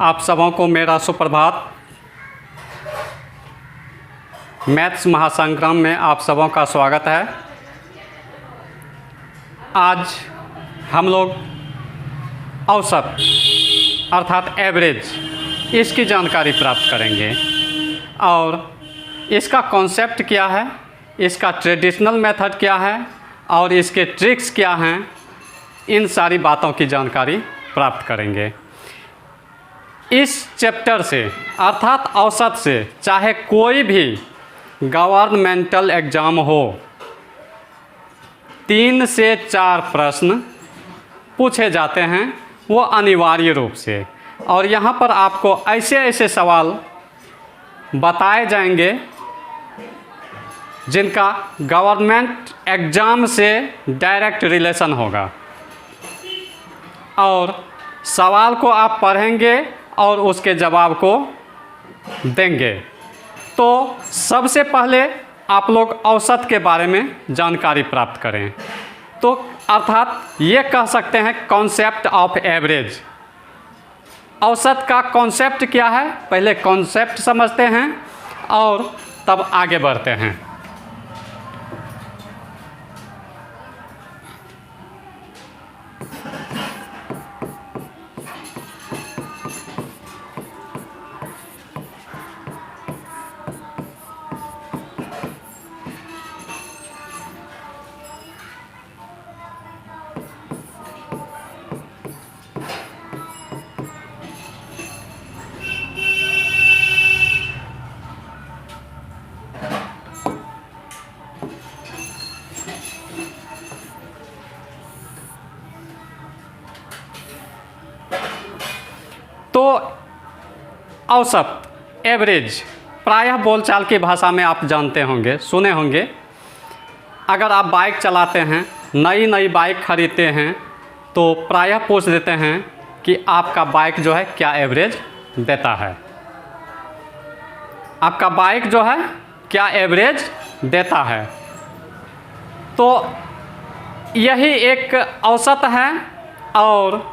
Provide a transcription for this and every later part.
आप सबों को मेरा सुप्रभात। मैथ्स महासंग्राम में आप सबों का स्वागत है। आज हम लोग औसत अर्थात एवरेज इसकी जानकारी प्राप्त करेंगे और इसका कॉन्सेप्ट क्या है, इसका ट्रेडिशनल मेथड क्या है और इसके ट्रिक्स क्या हैं, इन सारी बातों की जानकारी प्राप्त करेंगे। इस चैप्टर से अर्थात औसत से चाहे कोई भी गवर्नमेंटल एग्ज़ाम हो, 3 से 4 प्रश्न पूछे जाते हैं, वो अनिवार्य रूप से। और यहाँ पर आपको ऐसे ऐसे सवाल बताए जाएंगे जिनका गवर्नमेंट एग्ज़ाम से डायरेक्ट रिलेशन होगा, और सवाल को आप पढ़ेंगे और उसके जवाब को देंगे। तो सबसे पहले आप लोग औसत के बारे में जानकारी प्राप्त करें। तो अर्थात ये कह सकते हैं कॉन्सेप्ट ऑफ एवरेज। औसत का कॉन्सेप्ट क्या है, पहले कॉन्सेप्ट समझते हैं और तब आगे बढ़ते हैं। तो औसत एवरेज प्रायः बोलचाल की भाषा में आप जानते होंगे, सुने होंगे। अगर आप बाइक चलाते हैं, नई बाइक खरीदते हैं, तो प्रायः पूछ देते हैं कि आपका बाइक जो है क्या एवरेज देता है, आपका बाइक जो है क्या एवरेज देता है। तो यही एक औसत है। और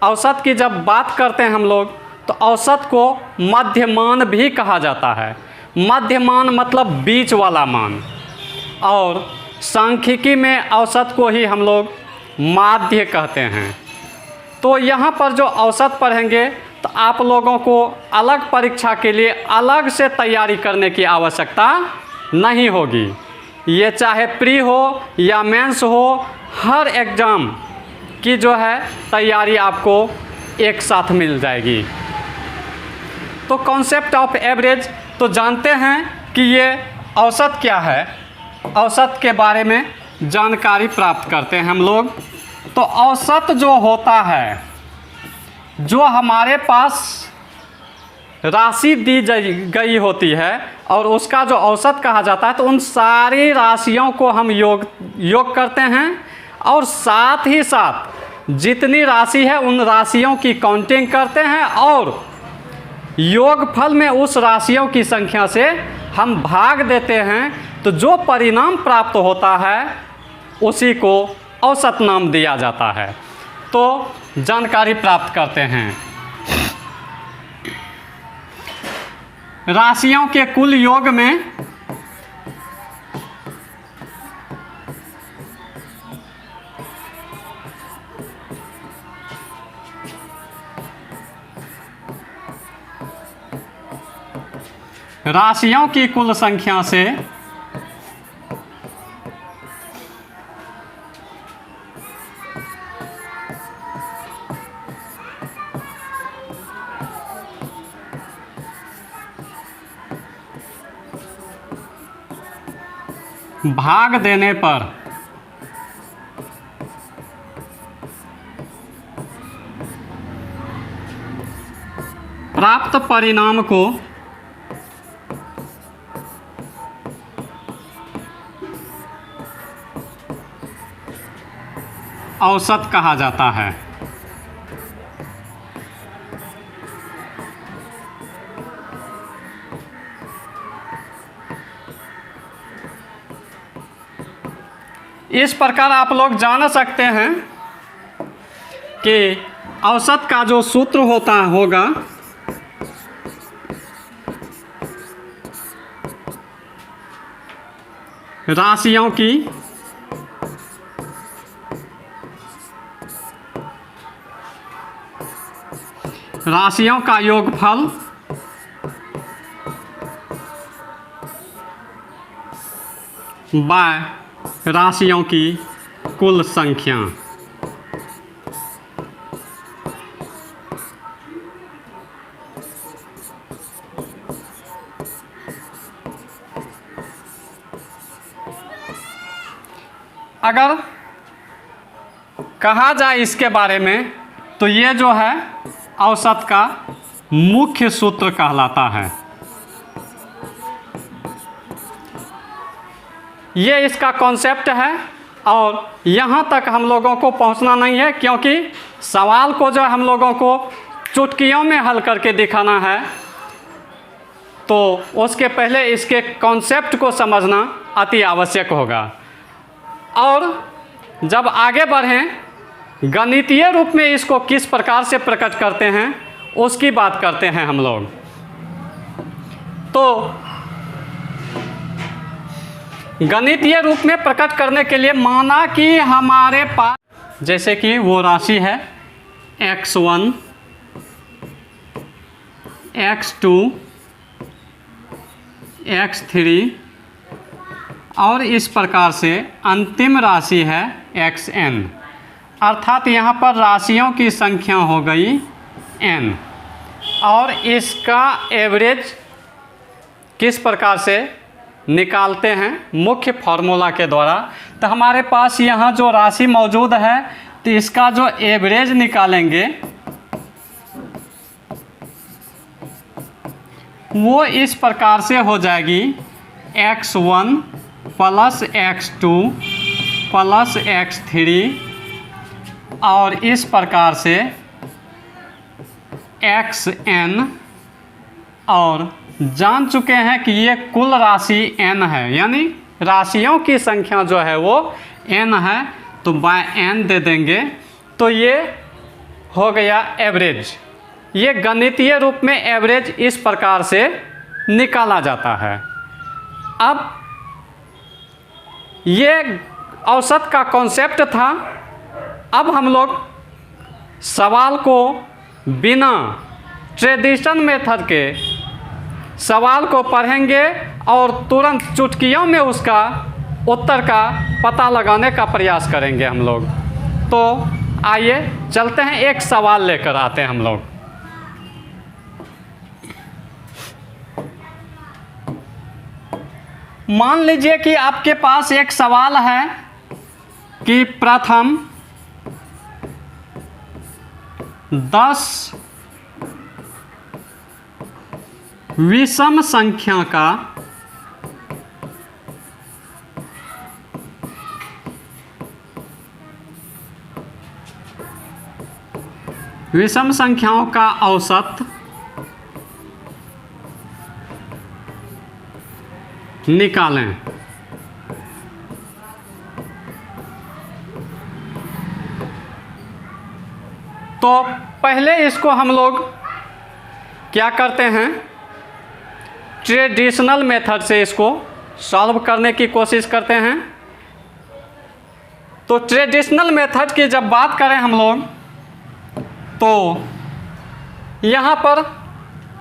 औसत की जब बात करते हैं हम लोग, तो औसत को मध्यमान भी कहा जाता है। मध्यमान मतलब बीच वाला मान, और सांख्यिकी में औसत को ही हम लोग माध्य कहते हैं। तो यहाँ पर जो औसत पढ़ेंगे, तो आप लोगों को अलग परीक्षा के लिए अलग से तैयारी करने की आवश्यकता नहीं होगी। ये चाहे प्री हो या मेंस हो, हर एग्ज़ाम की जो है तैयारी आपको एक साथ मिल जाएगी। तो कॉन्सेप्ट ऑफ एवरेज तो जानते हैं कि ये औसत क्या है, औसत के बारे में जानकारी प्राप्त करते हैं हम लोग। तो औसत जो होता है, जो हमारे पास राशि दी गई होती है और उसका जो औसत कहा जाता है, तो उन सारी राशियों को हम योग करते हैं और साथ ही साथ जितनी राशि है उन राशियों की काउंटिंग करते हैं और योगफल में उस राशियों की संख्या से हम भाग देते हैं। तो जो परिणाम प्राप्त होता है उसी को औसत नाम दिया जाता है। तो जानकारी प्राप्त करते हैं। राशियों के कुल योग में राशियों की कुल संख्या से भाग देने पर प्राप्त परिणाम को औसत कहा जाता है। इस प्रकार आप लोग जान सकते हैं कि औसत का जो सूत्र होगा राशियों की राशियों का योगफल बाय राशियों की कुल संख्या। अगर कहा जाए इसके बारे में तो ये जो है औसत का मुख्य सूत्र कहलाता है। ये इसका कॉन्सेप्ट है और यहाँ तक हम लोगों को पहुँचना नहीं है, क्योंकि सवाल को जो हम लोगों को चुटकियों में हल करके दिखाना है, तो उसके पहले इसके कॉन्सेप्ट को समझना अति आवश्यक होगा। और जब आगे बढ़ें गणितीय रूप में इसको किस प्रकार से प्रकट करते हैं उसकी बात करते हैं हम लोग। तो गणितीय रूप में प्रकट करने के लिए माना कि हमारे पास जैसे कि वो राशि है x1 x2 x3 और इस प्रकार से अंतिम राशि है xn, अर्थात यहाँ पर राशियों की संख्या हो गई n। और इसका एवरेज किस प्रकार से निकालते हैं मुख्य फार्मूला के द्वारा। तो हमारे पास यहाँ जो राशि मौजूद है तो इसका जो एवरेज निकालेंगे वो इस प्रकार से हो जाएगी x1 plus x2 plus x3 और इस प्रकार से xn, और जान चुके हैं कि ये कुल राशि n है, यानी राशियों की संख्या जो है वो n है, तो बाय n दे देंगे तो ये हो गया एवरेज। ये गणितीय रूप में एवरेज इस प्रकार से निकाला जाता है। अब ये औसत का कॉन्सेप्ट था। अब हम लोग सवाल को बिना ट्रेडिशन मेथड के सवाल को पढ़ेंगे और तुरंत चुटकियों में उसका उत्तर का पता लगाने का प्रयास करेंगे हम लोग। तो आइए चलते हैं, एक सवाल लेकर आते हैं हम लोग। मान लीजिए कि आपके पास एक सवाल है कि प्रथम 10 विषम संख्या का विषम संख्याओं का औसत निकालें। तो पहले इसको हम लोग क्या करते हैं, ट्रेडिशनल मेथड से इसको सॉल्व करने की कोशिश करते हैं। तो ट्रेडिशनल मेथड की जब बात करें हम लोग तो यहाँ पर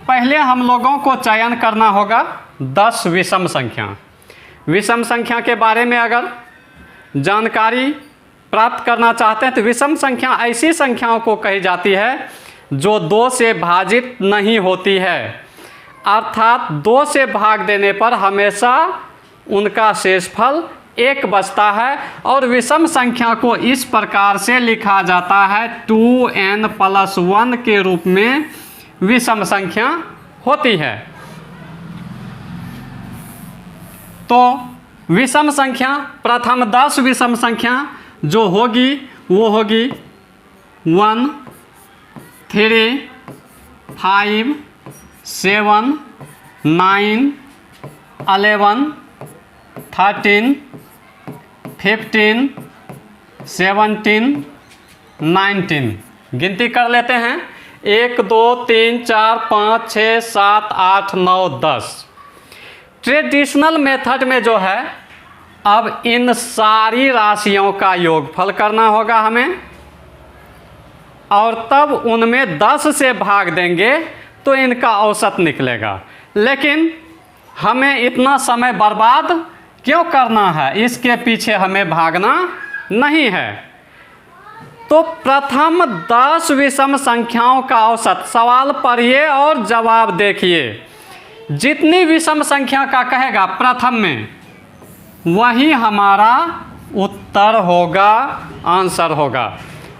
पहले हम लोगों को चयन करना होगा 10 विषम संख्या। विषम संख्या के बारे में अगर जानकारी प्राप्त करना चाहते हैं तो विषम संख्या ऐसी संख्याओं को कही जाती है जो 2 से भाजित नहीं होती है, अर्थात 2 से भाग देने पर हमेशा उनका शेषफल 1 बचता है। और विषम संख्या को इस प्रकार से लिखा जाता है 2n+1 के रूप में विषम संख्या होती है। तो विषम संख्या प्रथम 10 विषम संख्या जो होगी वो होगी 1 3 5 7 9 11 13 15 17 19। गिनती कर लेते हैं 1 2 3 4 5 6 7 8 9 10। ट्रेडिशनल मेथड में जो है अब इन सारी राशियों का योगफल करना होगा हमें, और तब उनमें 10 से भाग देंगे तो इनका औसत निकलेगा। लेकिन हमें इतना समय बर्बाद क्यों करना है, इसके पीछे हमें भागना नहीं है। तो प्रथम 10 विषम संख्याओं का औसत, सवाल पढ़िए और जवाब देखिए। जितनी विषम संख्या का कहेगा प्रथम में, वही हमारा उत्तर होगा, आंसर होगा।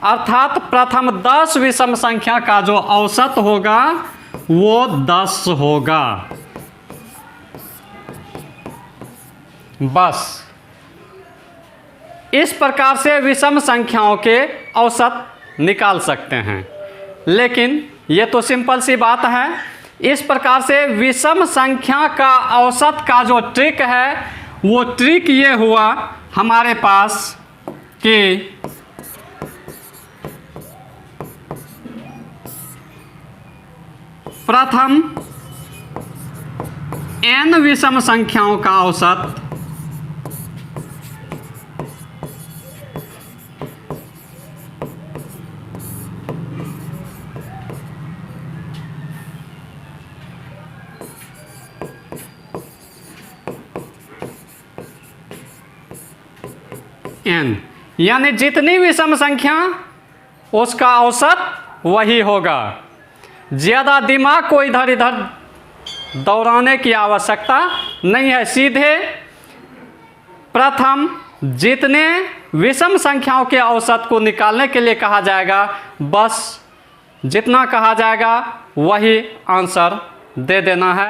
अर्थात प्रथम 10 विषम संख्या का जो औसत होगा वो 10 होगा। बस इस प्रकार से विषम संख्याओं के औसत निकाल सकते हैं। लेकिन ये तो सिंपल सी बात है। इस प्रकार से विषम संख्या का औसत का जो ट्रिक है, वो ट्रिक ये हुआ हमारे पास कि प्रथम n विषम संख्याओं का औसत n, यानी जितनी विषम संख्या उसका औसत वही होगा। ज़्यादा दिमाग को इधर इधर दौड़ाने की आवश्यकता नहीं है। सीधे प्रथम जितने विषम संख्याओं के औसत को निकालने के लिए कहा जाएगा, बस जितना कहा जाएगा वही आंसर दे देना है।